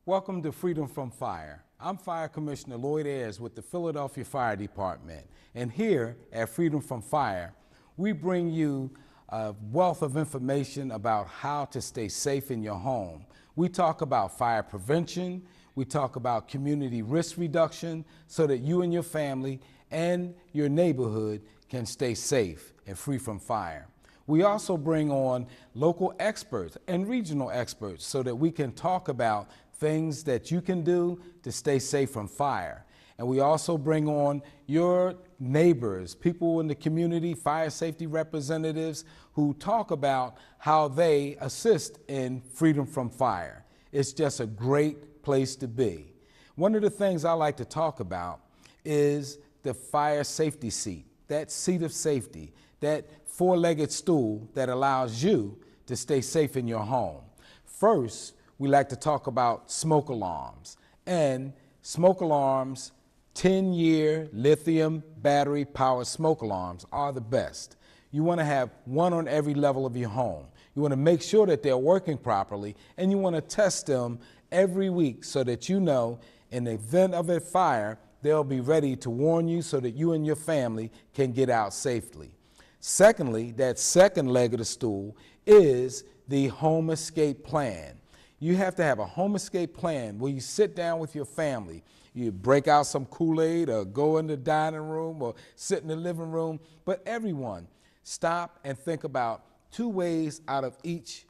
Welcome to Freedom from Fire. I'm Fire Commissioner Lloyd Ayers with the Philadelphia Fire Department. And here at Freedom from Fire, we bring you a wealth of information about how to stay safe in your home. We talk about fire prevention, we talk about community risk reduction so that you and your family and your neighborhood can stay safe and free from fire. We also bring on local experts and regional experts so that we can talk about things that you can do to stay safe from fire. And we also bring on your neighbors, people in the community, fire safety representatives who talk about how they assist in freedom from fire. It's just a great place to be. One of the things I like to talk about is the fire safety seat, that seat of safety, that four-legged stool that allows you to stay safe in your home. First, we like to talk about smoke alarms. And smoke alarms, 10-year lithium battery powered smoke alarms are the best. You want to have one on every level of your home. You want to make sure that they're working properly, and you want to test them every week so that you know in the event of a fire, they'll be ready to warn you so that you and your family can get out safely. Secondly, that second leg of the stool is the home escape plan. You have to have a home escape plan where you sit down with your family. You break out some Kool-Aid or go in the dining room or sit in the living room. But everyone, stop and think about 2 ways out of each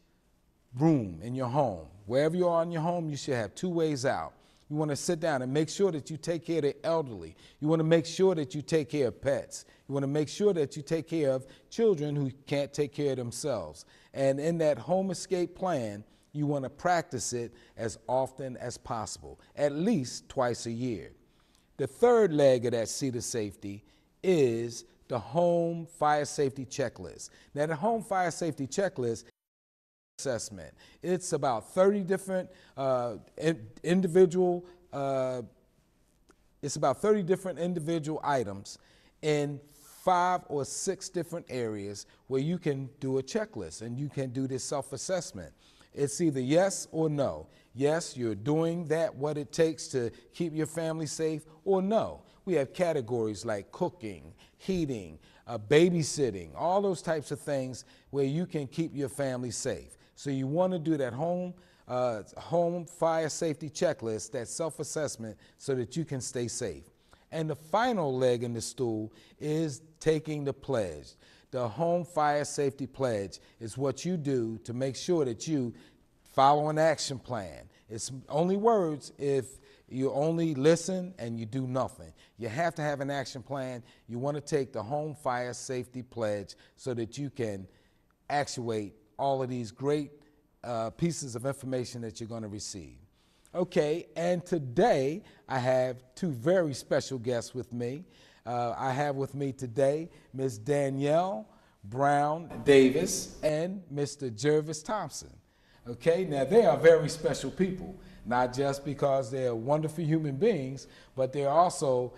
room in your home. Wherever you are in your home, you should have 2 ways out. You want to sit down and make sure that you take care of the elderly. You want to make sure that you take care of pets. You want to make sure that you take care of children who can't take care of themselves. And in that home escape plan, you want to practice it as often as possible, at least twice a year. The third leg of that seat of safety is the home fire safety checklist. Now, the home fire safety checklist assessment. It's about 30 different individual items in 5 or 6 different areas where you can do a checklist and you can do this self-assessment. It's either yes or no. Yes, you're doing what it takes to keep your family safe, or no. We have categories like cooking, heating, babysitting, all those types of things where you can keep your family safe. So you want to do that home fire safety checklist, that self-assessment, so that you can stay safe. And the final leg in the stool is taking the pledge. The home fire safety pledge is what you do to make sure that you follow an action plan. It's only words if you only listen and you do nothing. You have to have an action plan. You want to take the home fire safety pledge so that you can actuate all of these great pieces of information that you're going to receive. Okay, and today I have 2 very special guests with me. I have with me today Ms. Darielle Brown-Davis and Mr. Jervis Thompson. Okay, now they are very special people, not just because they're wonderful human beings, but they're also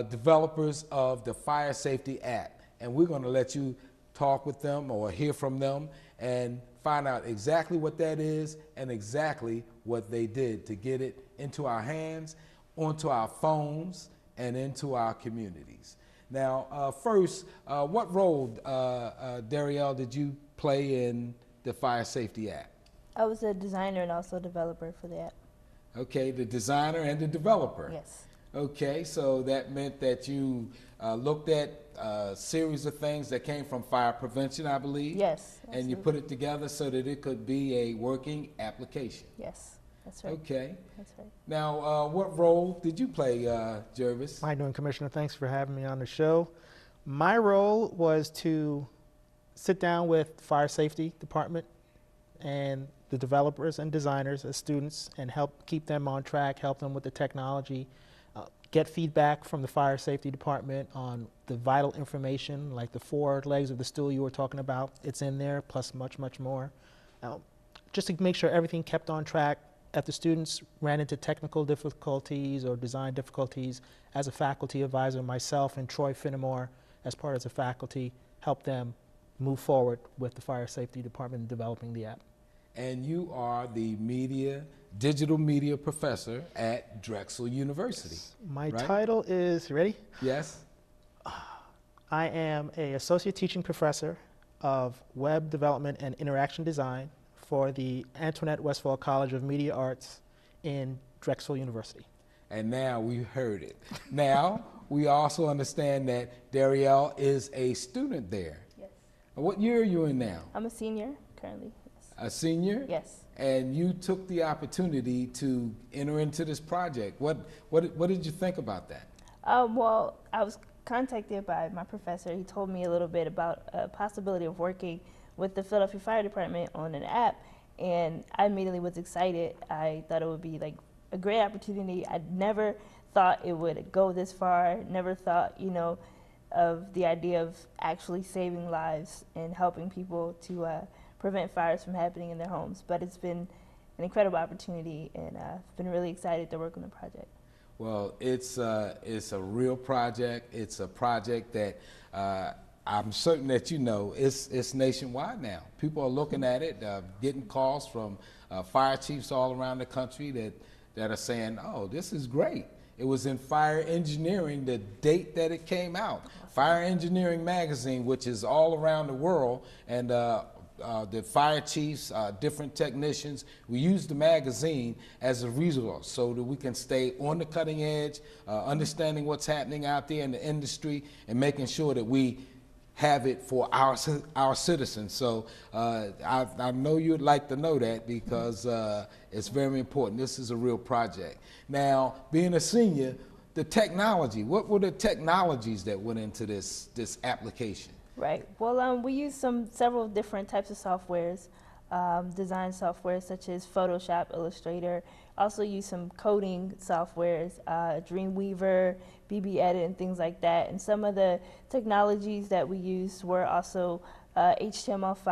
developers of the Fire Safety app. And we're going to let you talk with them or hear from them and find out exactly what that is and exactly what they did to get it into our hands, onto our phones, and into our communities. Now, first, what role, Darielle, did you play in the Fire Safety app? I was a designer and also a developer for the app. Okay, the designer and the developer. Yes. Okay, so that meant that you looked at a series of things that came from fire prevention, I believe. Yes. And absolutely. You put it together so that it could be a working application. Yes. That's right. Okay. That's right. Now, what role did you play, Jervis? How you doing, Commissioner? Thanks for having me on the show. My role was to sit down with Fire Safety Department and the developers and designers as students and help keep them on track, help them with the technology, get feedback from the Fire Safety Department on the vital information, like the 4 legs of the stool you were talking about. It's in there, plus much, much more. Just to make sure everything kept on track. If the students ran into technical difficulties or design difficulties, as a faculty advisor, myself and Troy Finnemore, as part of the faculty, helped them move forward with the Fire Safety Department in developing the app. and you are the digital media professor at Drexel University. My right? title is, ready? Yes? I am a associate teaching professor of web development and interaction design for the Antoinette Westfall College of Media Arts in Drexel University. And now we heard it. Now, we also understand that Darielle is a student there. Yes. What year are you in now? I'm a senior currently. Yes. A senior? Yes. And you took the opportunity to enter into this project. What did you think about that? Well, I was contacted by my professor. He told me a little bit about a possibility of working with the Philadelphia Fire Department on an app, and I immediately was excited. I thought it would be like a great opportunity. I never thought it would go this far. Never thought, of the idea of actually saving lives and helping people to prevent fires from happening in their homes. But it's been an incredible opportunity, and I've been really excited to work on the project. Well, it's a real project. It's a project that I'm certain that it's nationwide now. People are looking at it, getting calls from fire chiefs all around the country that are saying, oh, this is great. It was in Fire Engineering, the date that it came out. Fire Engineering magazine, which is all around the world, and the fire chiefs, different technicians, we use the magazine as a resource so that we can stay on the cutting edge, understanding what's happening out there in the industry, and making sure that we have it for our citizens. So I know you'd like to know that because it's very important. This is a real project. Now, being a senior, the technology, what were the technologies that went into this application? Right. Well, we use several different types of softwares, design software such as Photoshop, Illustrator. Also use some coding softwares, Dreamweaver, BB Edit, and things like that. And some of the technologies that we used were also HTML5,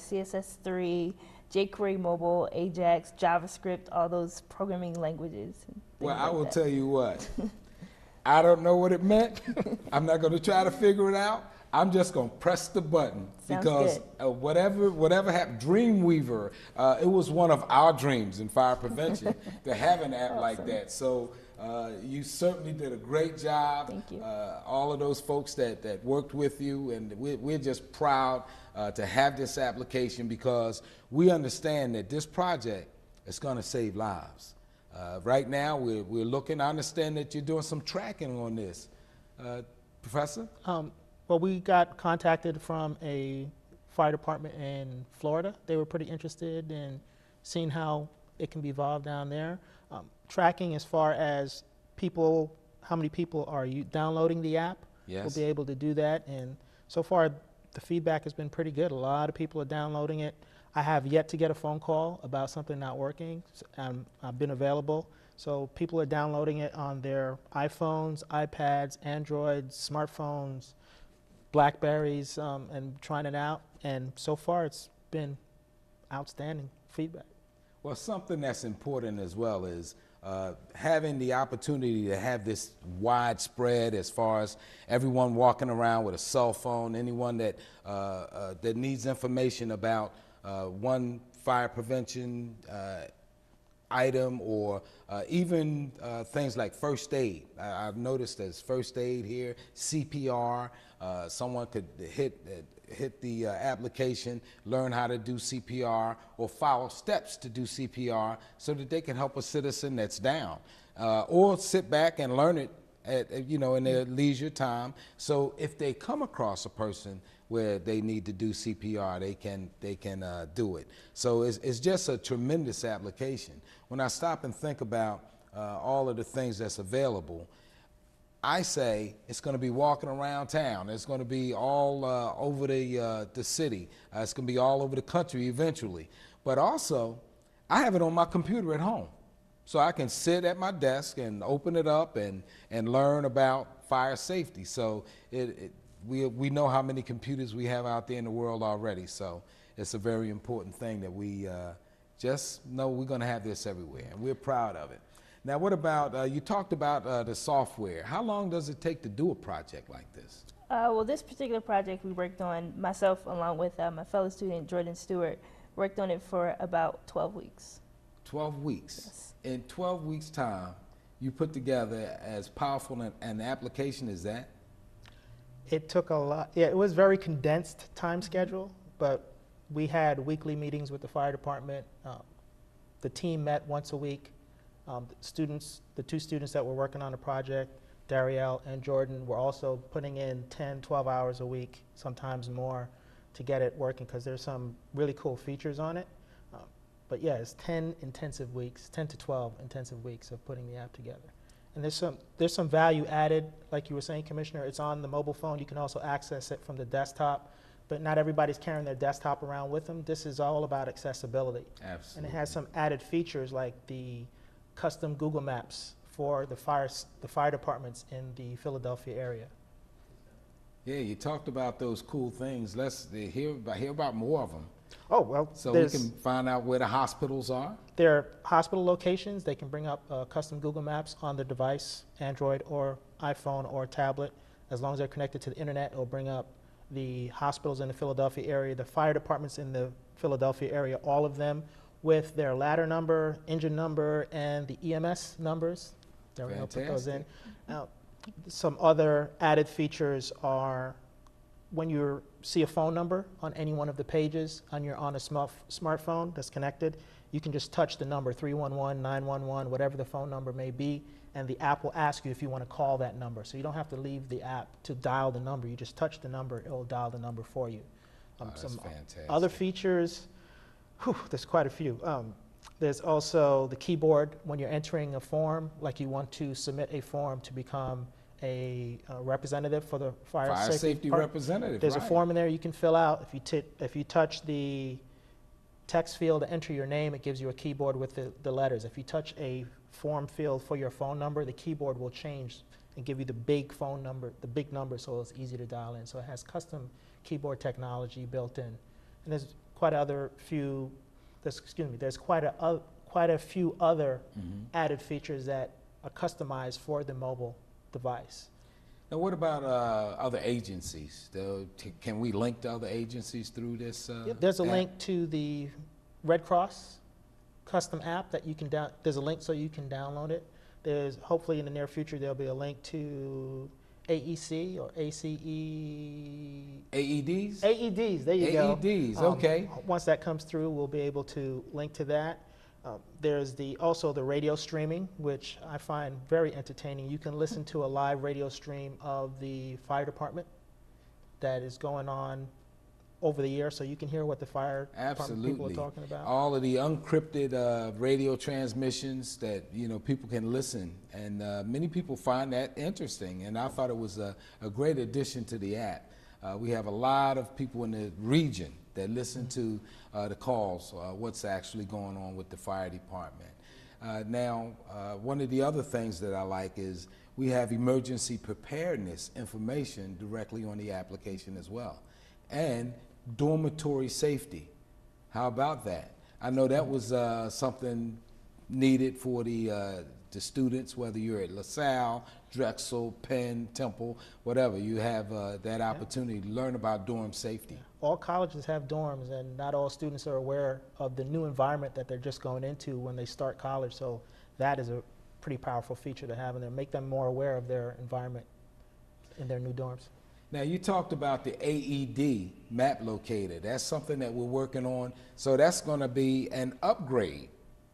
CSS3, jQuery Mobile, Ajax, JavaScript, all those programming languages. Well, I will tell you what. I don't know what it meant. I'm not going to try to figure it out. I'm just going to press the button. Sounds because whatever happened, Dreamweaver, it was one of our dreams in fire prevention to have an app like that. So you certainly did a great job. Thank you. All of those folks that worked with you, and we're just proud to have this application because we understand that this project is going to save lives. Right now, we're looking. I understand that you're doing some tracking on this, Professor. Well, we got contacted from a fire department in Florida. They were pretty interested in seeing how it can be evolved down there. Tracking as far as people, how many people are downloading the app. Yes. We'll be able to do that. And so far, the feedback has been pretty good. A lot of people are downloading it. I have yet to get a phone call about something not working. I've been available. So people are downloading it on their iPhones, iPads, Androids, smartphones, Blackberries, and trying it out. And so far, it's been outstanding feedback. Well, something that's important as well is having the opportunity to have this widespread as far as everyone walking around with a cell phone, anyone that needs information about one fire prevention item or even things like first aid. I've noticed there's first aid here, CPR. Someone could hit the application, learn how to do CPR or follow steps to do CPR so that they can help a citizen that's down, or sit back and learn it in their leisure time. So if they come across a person where they need to do CPR, they can do it. So it's just a tremendous application. When I stop and think about all of the things that's available, I say it's going to be walking around town. It's going to be all over the city. It's going to be all over the country eventually. But also, I have it on my computer at home. So I can sit at my desk and open it up and learn about fire safety. So we know how many computers we have out there in the world already. So it's a very important thing that we just know we're going to have this everywhere, and we're proud of it. Now, what about, you talked about the software. How long does it take to do a project like this? Well, this particular project we worked on, myself along with my fellow student Jordan Stewart, worked on it for about 12 weeks. 12 weeks. Yes. In 12 weeks' time, you put together as powerful an application as that? It took a lot. Yeah, it was very condensed time schedule, but we had weekly meetings with the fire department. The team met once a week. The two students that were working on the project, Darielle and Jordan, were also putting in 10, 12 hours a week, sometimes more, to get it working because there's some really cool features on it. But yeah, it's 10 intensive weeks, 10 to 12 intensive weeks of putting the app together. And there's some value added, like you were saying, Commissioner. It's on the mobile phone. You can also access it from the desktop, but not everybody's carrying their desktop around with them. This is all about accessibility. Absolutely. And it has some added features like the custom Google Maps for the fire departments in the Philadelphia area. Yeah, you talked about those cool things. Let's hear about more of them. Oh, well, So we can find out where the hospitals are. there are hospital locations. They can bring up custom Google Maps on their device, Android or iPhone or tablet. As long as they're connected to the internet, it'll bring up the hospitals in the Philadelphia area, the fire departments in the Philadelphia area, all of them with their ladder number, engine number, and the EMS numbers. Darielle put those in. Now, some other added features are when you see a phone number on any one of the pages on a smartphone that's connected, you can just touch the number 311, 911, whatever the phone number may be, and the app will ask you if you want to call that number. So you don't have to leave the app to dial the number. You just touch the number, it will dial the number for you. That's fantastic. Other features, there's quite a few. There's also the keyboard when you're entering a form, like you want to submit a form to become a representative for the fire safety part. Representative. There's right. a form in there you can fill out. If you touch the text field to enter your name, it gives you a keyboard with the letters. If you touch a form field for your phone number, the keyboard will change and give you the big phone number, the big number, so it's easy to dial in. So it has custom keyboard technology built in. And there's quite a few other added features that are customized for the mobile device. Now, what about other agencies? Can we link to other agencies through this? Yep, there's a app? link to the Red Cross custom app that you can there's a link so you can download it. There's hopefully in the near future there'll be a link to AEC or ACE. AEDs? AEDs, there you go. AEDs, okay. Once that comes through, we'll be able to link to that. There's also the radio streaming, which I find very entertaining. You can listen to a live radio stream of the fire department that is going on over the air, so you can hear what the fire department people are talking about. All of the unencrypted radio transmissions that people can listen, and many people find that interesting. And I thought it was a great addition to the app. We have a lot of people in the region that listen to the calls, what's actually going on with the fire department. Now, one of the other things that I like is we have emergency preparedness information directly on the application as well. And dormitory safety. How about that? I know that was something needed for the students, whether you're at LaSalle, Drexel, Penn, Temple, whatever. You have that opportunity to learn about dorm safety. All colleges have dorms, and not all students are aware of the new environment that they're just going into when they start college. So that is a pretty powerful feature to have in there. Make them more aware of their environment in their new dorms. Now, you talked about the AED map locator. That's something that we're working on. So that's going to be an upgrade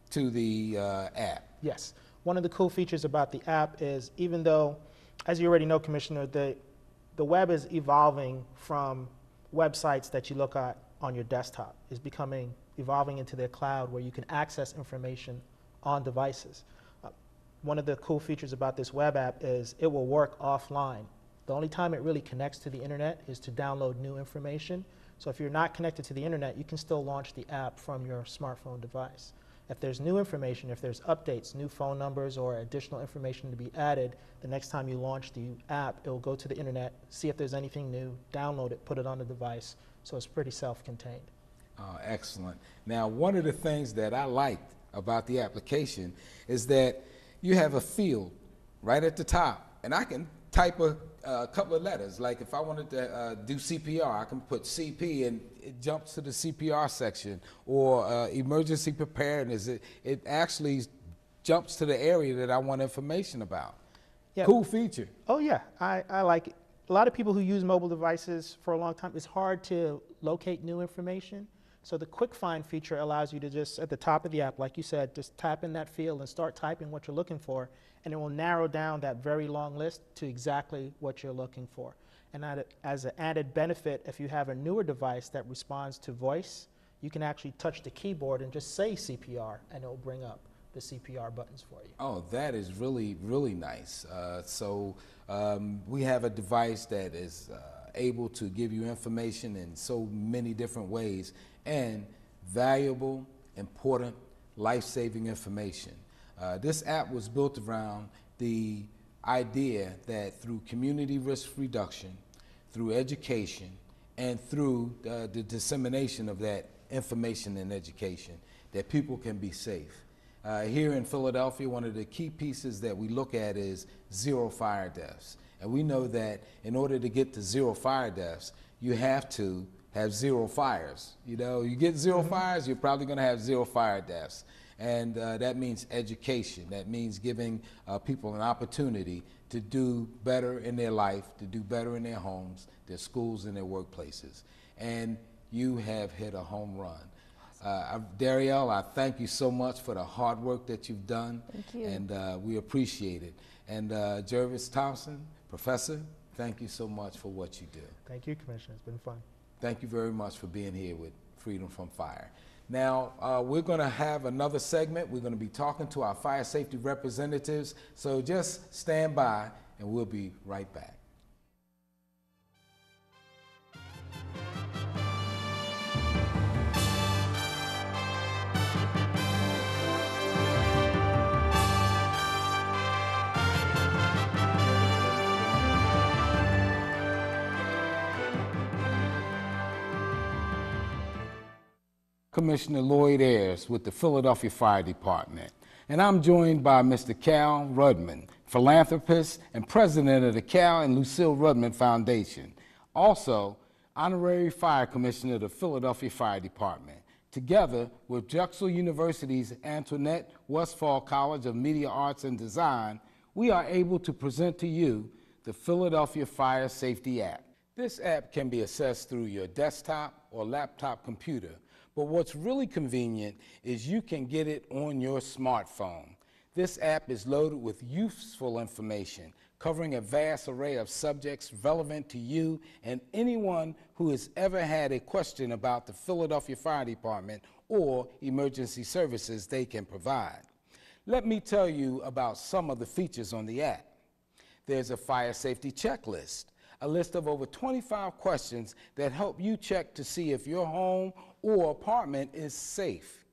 to the app. Yes. One of the cool features about the app is, even though, as you already know, Commissioner, the web is evolving from websites that you look at on your desktop. Is evolving into the cloud where you can access information on devices. One of the cool features about this web app is it will work offline. The only time it really connects to the internet is to download new information. So if you're not connected to the internet, you can still launch the app from your smartphone device. If there's new information, if there's updates, new phone numbers, or additional information to be added, the next time you launch the app, it will go to the internet, see if there's anything new, download it, put it on the device. So it's pretty self-contained. Excellent. Now, one of the things that I liked about the application is that you have a field right at the top, and I can type a couple of letters. Like if I wanted to do CPR, I can put CP and it jumps to the CPR section, or emergency preparedness. It actually jumps to the area that I want information about. Yeah. Cool feature. Oh yeah, I like it. A lot of people who use mobile devices for a long time, it's hard to locate new information. So the quick find feature allows you to just, at the top of the app, like you said, just tap in that field and start typing what you're looking for, and it will narrow down that very long list to exactly what you're looking for. And as an added benefit, if you have a newer device that responds to voice, you can actually touch the keyboard and just say CPR, and it will bring up the CPR buttons for you. Oh, that is really, really nice. We have a device that is able to give you information in so many different ways, and valuable, important, life-saving information. This app was built around the idea that through community risk reduction, through education, and through the dissemination of that information and education, that people can be safe. Here in Philadelphia, one of the key pieces that we look at is 0 fire deaths. And we know that in order to get to 0 fire deaths, you have to have 0 fires. You know, you get 0 fires, you're probably going to have 0 fire deaths. And that means education. That means giving people an opportunity to do better in their life, to do better in their homes, their schools, and their workplaces. And you have hit a home run. Darielle, I thank you so much for the hard work that you've done. Thank you. And we appreciate it. And Jervis Thompson, Professor, thank you so much for what you do. Thank you, Commissioner. It's been fun. Thank you very much for being here with Freedom from Fire. Now, we're going to have another segment. We're going to be talking to our fire safety representatives. So just stand by, and we'll be right back. Commissioner Lloyd Ayers with the Philadelphia Fire Department. And I'm joined by Mr. Cal Rudman, philanthropist and president of the Cal and Lucille Rudman Foundation. Also, honorary fire commissioner of the Philadelphia Fire Department. Together with Drexel University's Antoinette Westphal College of Media Arts and Design, we are able to present to you the Philadelphia Fire Safety App. This app can be accessed through your desktop or laptop computer. But what's really convenient is you can get it on your smartphone. This app is loaded with useful information covering a vast array of subjects relevant to you and anyone who has ever had a question about the Philadelphia Fire Department or emergency services they can provide. Let me tell you about some of the features on the app. There's a fire safety checklist, a list of over 25 questions that help you check to see if your home or apartment is safe.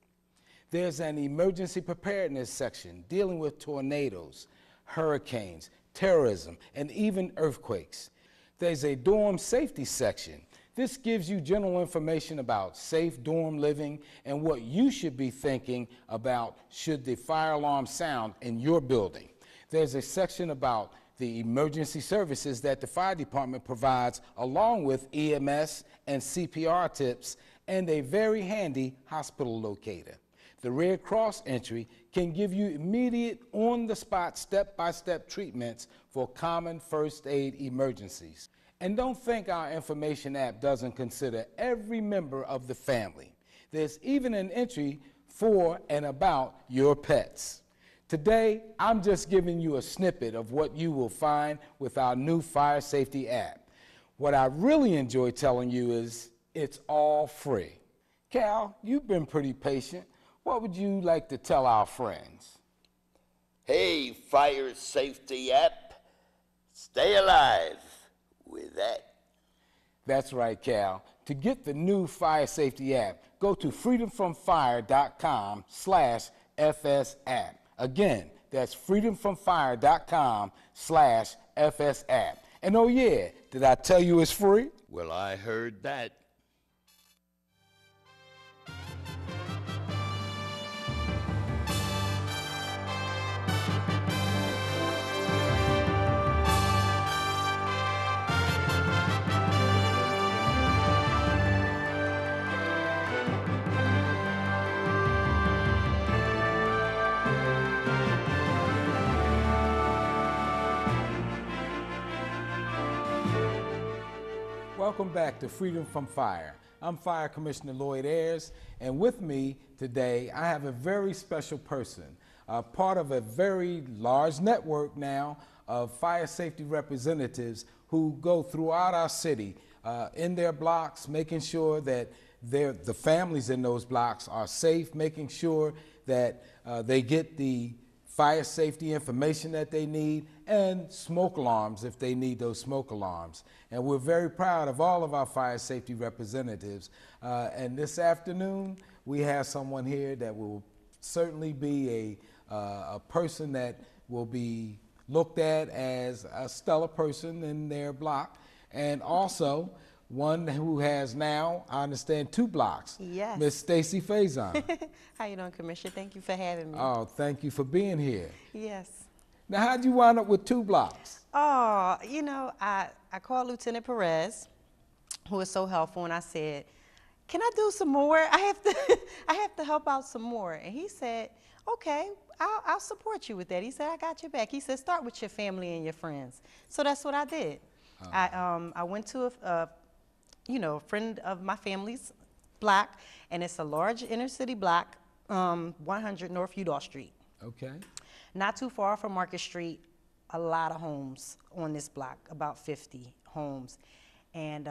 There's an emergency preparedness section dealing with tornadoes, hurricanes, terrorism, and even earthquakes. There's a dorm safety section. This gives you general information about safe dorm living and what you should be thinking about should the fire alarm sound in your building. There's a section about the emergency services that the fire department provides, along with EMS and CPR tips, and a very handy hospital locator. The Red Cross entry can give you immediate, on-the-spot, step-by-step treatments for common first aid emergencies. And don't think our information app doesn't consider every member of the family. There's even an entry for and about your pets. Today, I'm just giving you a snippet of what you will find with our new fire safety app. What I really enjoy telling you is it's all free. Cal, you've been pretty patient. What would you like to tell our friends? Hey, fire safety app, stay alive with that. That's right, Cal. To get the new fire safety app, go to freedomfromfire.com/FSapp. Again, that's freedomfromfire.com/FSapp. And oh yeah, did I tell you it's free? Well, I heard that. Welcome back to Freedom from Fire. I'm Fire Commissioner Lloyd Ayers, and with me today I have a very special person, part of a very large network now of fire safety representatives who go throughout our city in their blocks, making sure that the families in those blocks are safe, making sure that they get the fire safety information that they need, and smoke alarms if they need those smoke alarms. And we're very proud of all of our fire safety representatives. And this afternoon, we have someone here that will certainly be a person that will be looked at as a stellar person in their block, and also one who has now, I understand, 2 blocks. Yes. Miss Stacy Faison. How you doing, Commissioner? Thank you for having me. Oh, thank you for being here. Yes. Now, how'd you wind up with 2 blocks? Oh, you know, I called Lieutenant Perez, who was so helpful, and I said, "Can I do some more? I have to help out some more." And he said, "Okay, I'll support you with that." He said, "I got your back." He said, "Start with your family and your friends." So that's what I did. I went to a friend of my family's block, and it's a large inner city block, 100 North Udall Street. Okay. Not too far from Market Street, a lot of homes on this block, about 50 homes. And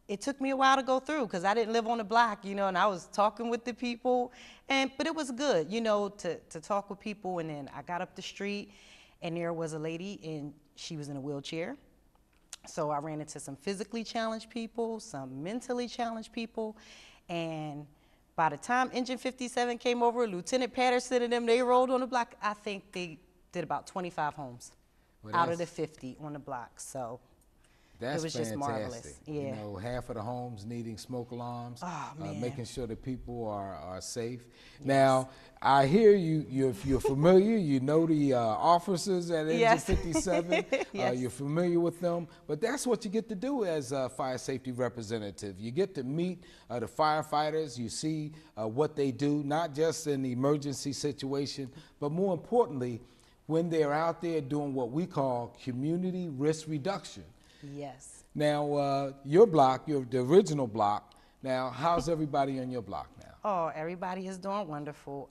it took me a while to go through because I didn't live on the block, and I was talking with the people, but it was good, to talk with people. And then I got up the street, and there was a lady, and she was in a wheelchair. So I ran into some physically challenged people, some mentally challenged people, and by the time Engine 57 came over, Lieutenant Patterson and them, they rolled on the block. I think they did about 25 homes out of the 50 on the block. So That's it was just marvelous. Yeah. You know, half of the homes needing smoke alarms, Oh, man. making sure that people are safe. Yes. Now, I hear you're familiar, you know the officers at Engine Yes. 57, Yes. you're familiar with them, but that's what you get to do as a fire safety representative. You get to meet the firefighters, you see what they do, not just in the emergency situation, but more importantly, when they're out there doing what we call community risk reduction. Yes. Now, your block, the original block, now, how's everybody on your block now? Oh, everybody is doing wonderful.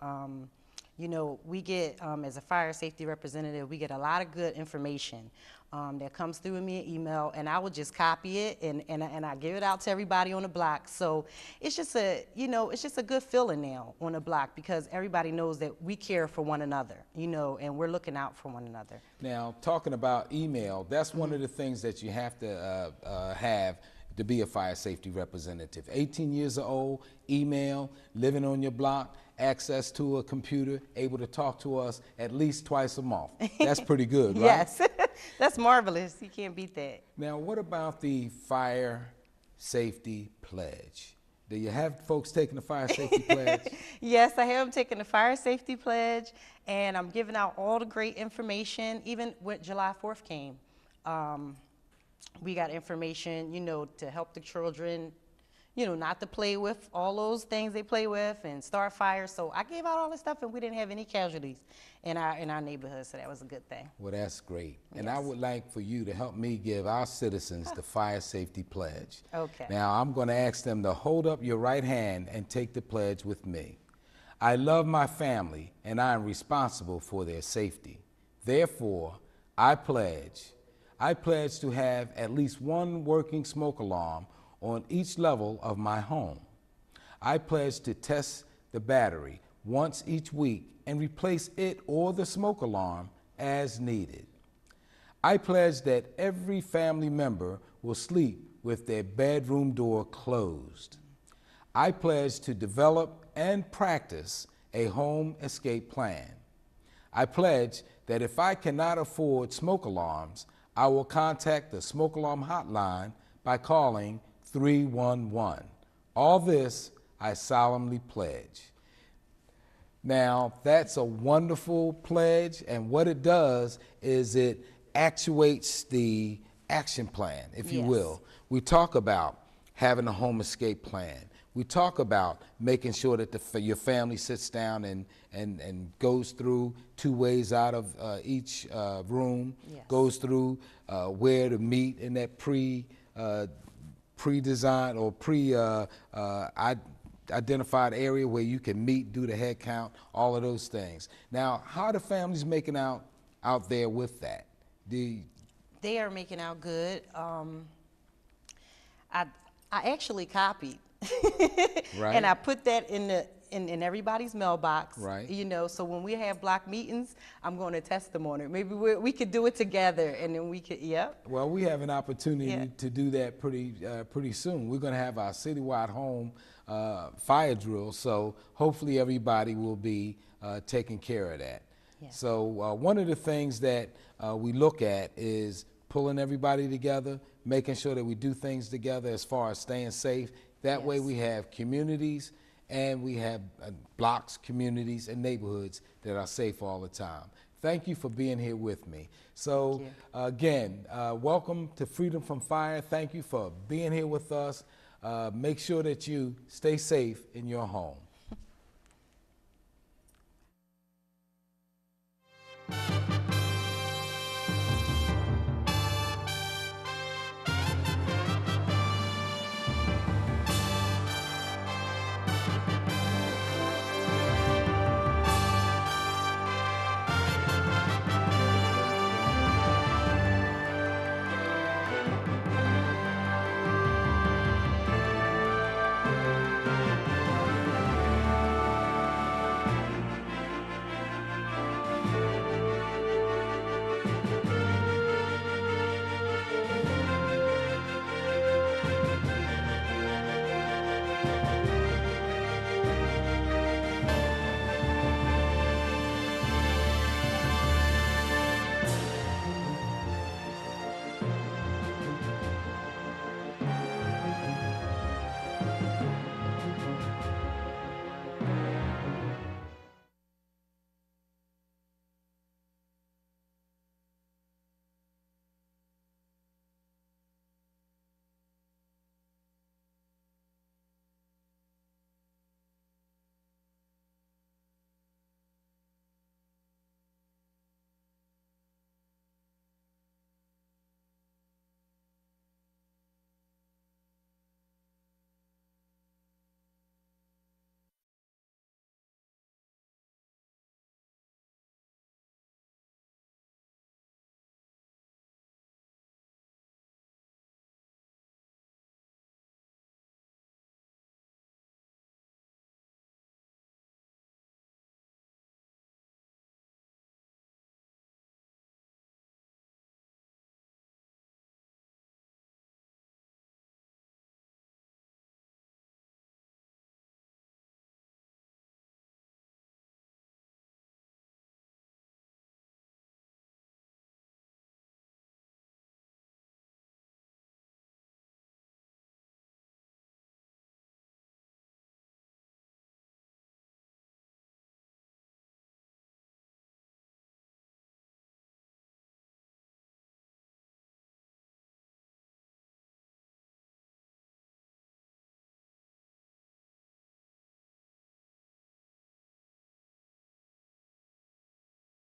We get, as a fire safety representative, we get a lot of good information that comes through in me an email, and I will just copy it and I give it out to everybody on the block. So it's just a good feeling now on the block because everybody knows that we care for one another, and we're looking out for one another. Now, talking about email, that's one of the things that you have to have to be a fire safety representative. 18 years old, email, living on your block, access to a computer, able to talk to us at least twice a month. That's pretty good, right? Yes, that's marvelous. You can't beat that. Now, what about the fire safety pledge? Do you have folks taking the fire safety pledge? Yes, I have taken the fire safety pledge, and I'm giving out all the great information. Even when July 4th came, we got information, to help the children, not to play with all those things they play with and start fires. So I gave out all this stuff, and we didn't have any casualties in our neighborhood, so that was a good thing. Well, that's great. And Yes. I would like for you to help me give our citizens the fire safety pledge. Okay. Now, I'm going to ask them to hold up your right hand and take the pledge with me. I love my family, and I am responsible for their safety. Therefore, I pledge to have at least one working smoke alarm on each level of my home. I pledge to test the battery once each week and replace it or the smoke alarm as needed. I pledge that every family member will sleep with their bedroom door closed. I pledge to develop and practice a home escape plan. I pledge that if I cannot afford smoke alarms, I will contact the smoke alarm hotline by calling 311. All this I solemnly pledge. Now, that's a wonderful pledge, and what it does is it actuates the action plan, if you Yes. will. We talk about having a home escape plan. We talk about making sure that your family sits down and goes through 2 ways out of each room, Yes. goes through where to meet in that pre-designed or identified area where you can meet, do the head count, all of those things. Now, how are the families making out there with that? They are making out good. I actually copied, Right. and I put that in everybody's mailbox. Right. You know, so when we have block meetings, I'm going to test them on it. Maybe we could do it together, and then we could. Yep. Well, we have an opportunity Yeah. to do that pretty soon. We're going to have our citywide home fire drill, so hopefully everybody will be taking care of that. Yeah. So one of the things that we look at is pulling everybody together, making sure that we do things together as far as staying safe. That way Yes. we have communities and we have blocks, communities, and neighborhoods that are safe all the time. Thank you for being here with me. So Thank again, welcome to Freedom from Fire. Thank you for being here with us. Make sure that you stay safe in your home.